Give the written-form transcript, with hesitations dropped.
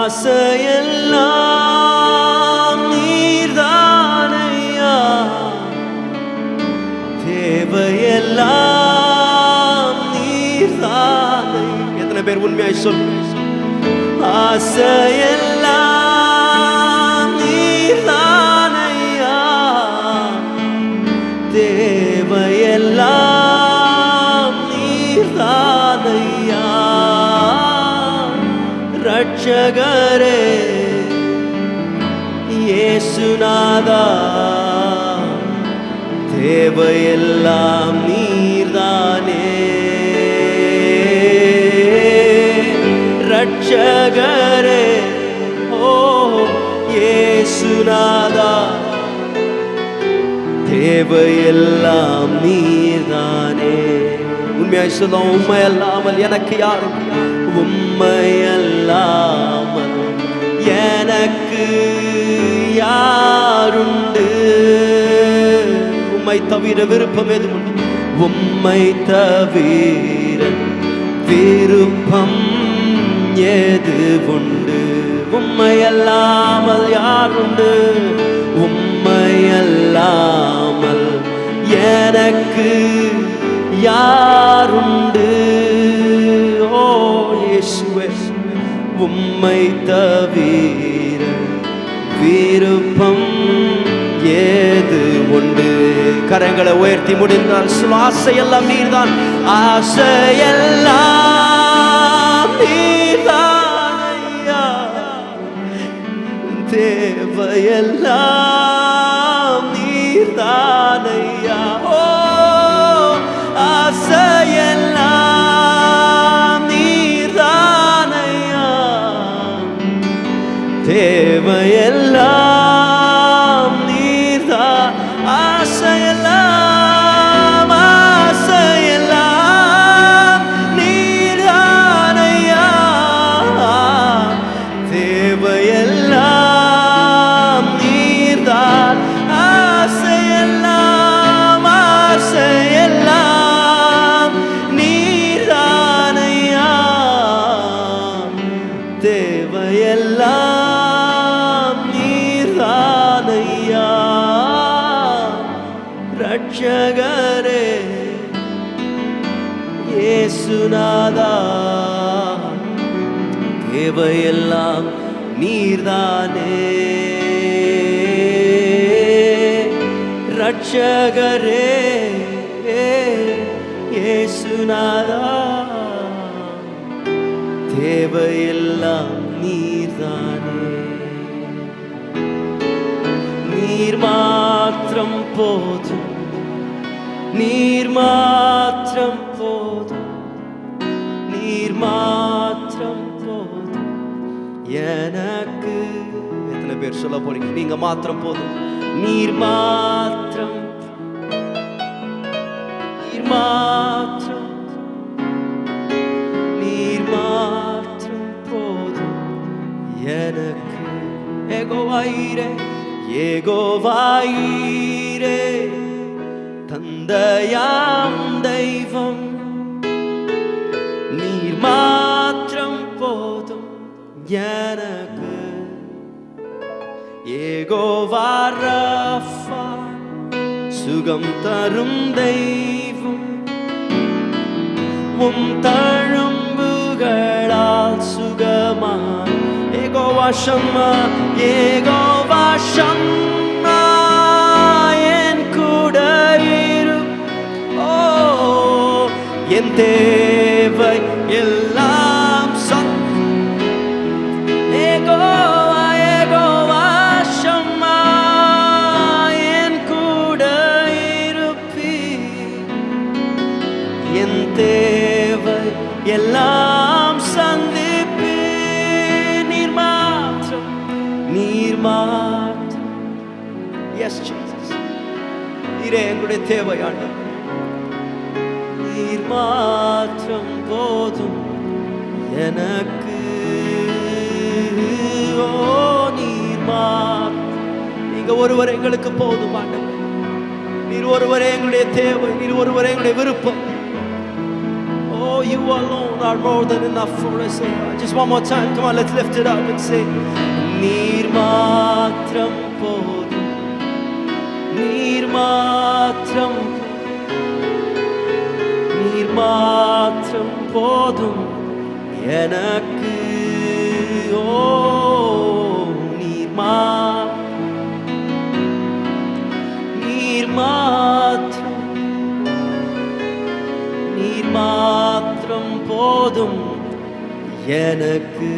ஆசையெல்லாம் நீர்தானையா, தேவையெல்லாம் நீர்தானை. எத்தனை பேர் உண்மையாய் சொல்? ஆசையெல்லாம் நீர்தானையா, தேவையெல்லாம் நீர்தானையா. ரட்சகரே இயேசுநாதா, தேவையெல்லாம் நீர்தானே. ரட்சகரே ஓ இயேசுநாதா, தேவையெல்லாம் நீர்தானே. உண்மையாய் சொல்லும், உண்மை அல்லாமல் எனக்கு யாரும், உம்மை அல்லாமல் எனக்கு யாருண்டு? உம்மை தவிர விருப்பம் எது உண்டு? உம்மை தவிர விருப்பம் எது உண்டு? உம்மை அல்லாமல் யாருண்டு? உம்மை அல்லாமல் எனக்கு யாருண்டு? ஓ இயேசுவே, உம்மை தவிர விருப்பம் ஏது உண்டு? கரங்களை உயர்த்தி முடிந்தால் ஆசையெல்லாம் நீர்தான், ஆசையெல்லாம் நீர்தான் ஐயா, தேவையெல்லாம் நீர்தான் ஐயா. ஓ ஆசையெல்லாம் நீர்தான் ஐயா, தேவையெல்லாம் நீர்தான். ஆசையெல்லாம் ஆசையெல்லாம் நீர்தான் ஐயா, தேவையெல்லாம் நீர்தான். ஆசையெல்லாம் ஆசையெல்லாம் நீர்தான் ஐயா, தேவையெல்லாம் நீர்தான் ஐயா. ரட்சகரே இயேசுநாதா, தேவையெல்லாம் நீர்தானே. ரட்சகரே இயேசுநாதா, தேவையெல்லாம் நீர்தானே. நீர் மாத்திரம் போதும், நீர் மாத்திரம் போதும், நீர் மாத்திரம் போதும் எனக்கு. எத்தனை பேர் சொல்ல போறீங்க? நீங்க மாத்திரம் போதும். நீர் மாத்திரம், நீர் மாத்திரம், நீர் மாத்திரம் போதும் எனக்கு. ஏகோவாயிரே ஏகோவாயிரே, தந்தையாம் தெய்வம், நீர் மாத்திரம் போதும் எனக்கு. ஏகோவா ரஃபா, சுகம் தரும் தெய்வம், உம் தழும்புகளால் சுகமாய். ஏகோவா ஷம்மா, ஏகோவா ஷம்மா, என் கூட இரு. ஓ என் தேவை எல்லாம் ஏகோவா ஏகோவா ஷம்மா, என் கூட இருப்பி. என் தேவை எல்லாம் சந்திப்பி. நீர் மாத்திரம், நீர் மாத்திரம். எஸ் ஜீசஸ், நீரே எங்களுடைய தேவை ஆண்டவர். நீர் மாத்திரம் போதும் எனக்கு. ஓ நீர் மாத்திரம், நீங்க ஒருவர் எங்களுக்கு போதும் ஆண்டவர். நீர் ஒருவரே எங்களுடைய தேவை, நீர் ஒருவரே எங்களுடைய விருப்பம். ஓ you you alone are more than enough for us, oh God. Just one more time, come on, let's lift it up and say, நீர் மாத்திரம் போதும், நீர் மாத்திரம், நீர் மாத்திரம் போதும் எனக்கு. ஓ நீர் மாத்திரம், நீர் மாத்திரம் போதும் எனக்கு.